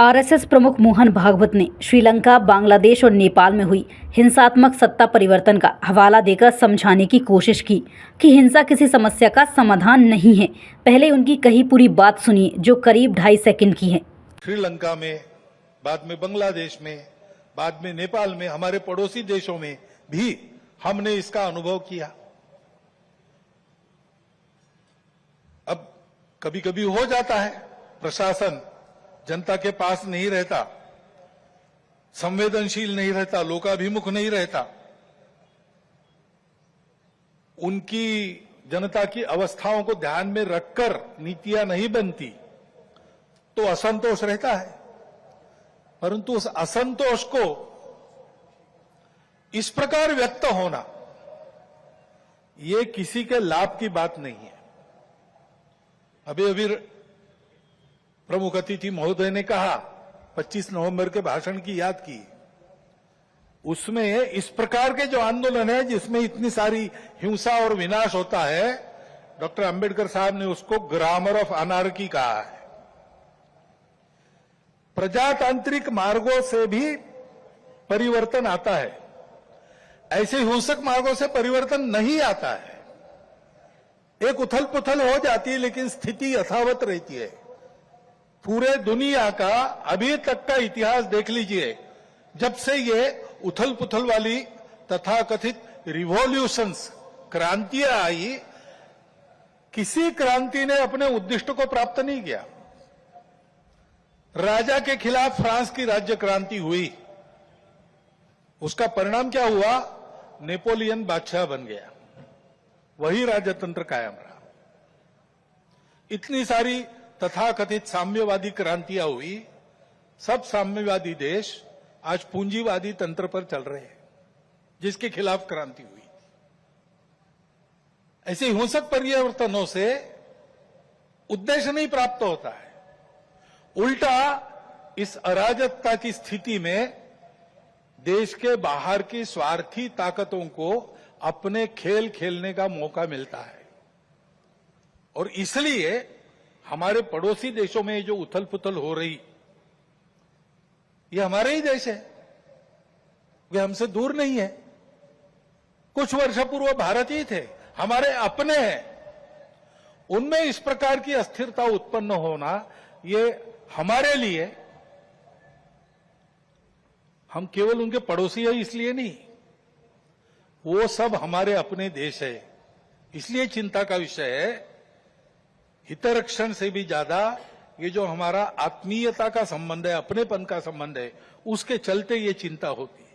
RSS प्रमुख मोहन भागवत ने श्रीलंका, बांग्लादेश और नेपाल में हुई हिंसात्मक सत्ता परिवर्तन का हवाला देकर समझाने की कोशिश की कि हिंसा किसी समस्या का समाधान नहीं है। पहले उनकी कही पूरी बात सुनिए, जो करीब 2.5 सेकंड की है। श्रीलंका में, बाद में बांग्लादेश में, बाद में नेपाल में, हमारे पड़ोसी देशों में भी हमने इसका अनुभव किया। अब कभी कभी हो जाता है, प्रशासन जनता के पास नहीं रहता, संवेदनशील नहीं रहता, लोकाभिमुख नहीं रहता, उनकी जनता की अवस्थाओं को ध्यान में रखकर नीतियां नहीं बनती, तो असंतोष रहता है। परंतु उस असंतोष को इस प्रकार व्यक्त होना, ये किसी के लाभ की बात नहीं है। अभी अभी प्रमुख अतिथि महोदय ने कहा, 25 नवंबर के भाषण की याद की, उसमें इस प्रकार के जो आंदोलन है जिसमें इतनी सारी हिंसा और विनाश होता है, डॉक्टर अंबेडकर साहब ने उसको ग्रामर ऑफ अनार्की कहा है। प्रजातांत्रिक मार्गों से भी परिवर्तन आता है, ऐसे हिंसक मार्गों से परिवर्तन नहीं आता है। एक उथल पुथल हो जाती है, लेकिन स्थिति यथावत रहती है। पूरे दुनिया का अभी तक का इतिहास देख लीजिए, जब से ये उथल पुथल वाली तथाकथित रिवॉल्यूशंस, क्रांतियां आई, किसी क्रांति ने अपने उद्दिष्ट को प्राप्त नहीं किया। राजा के खिलाफ फ्रांस की राज्य क्रांति हुई, उसका परिणाम क्या हुआ? नेपोलियन बादशाह बन गया, वही राजतंत्र कायम रहा। इतनी सारी तथाकथित साम्यवादी क्रांतियां हुई, सब साम्यवादी देश आज पूंजीवादी तंत्र पर चल रहे हैं, जिसके खिलाफ क्रांति हुई। ऐसे हिंसक परिवर्तनों से उद्देश्य नहीं प्राप्त होता है, उल्टा इस अराजकता की स्थिति में देश के बाहर की स्वार्थी ताकतों को अपने खेल खेलने का मौका मिलता है। और इसलिए हमारे पड़ोसी देशों में जो उथल पुथल हो रही, ये हमारे ही देश है, वे हमसे दूर नहीं है। कुछ वर्ष पूर्व भारत ही थे, हमारे अपने हैं। उनमें इस प्रकार की अस्थिरता उत्पन्न होना, ये हमारे लिए, हम केवल उनके पड़ोसी हैं इसलिए नहीं, वो सब हमारे अपने देश है, इसलिए चिंता का विषय है। हितरक्षण से भी ज्यादा ये जो हमारा आत्मीयता का संबंध है, अपनेपन का संबंध है, उसके चलते ये चिंता होती है।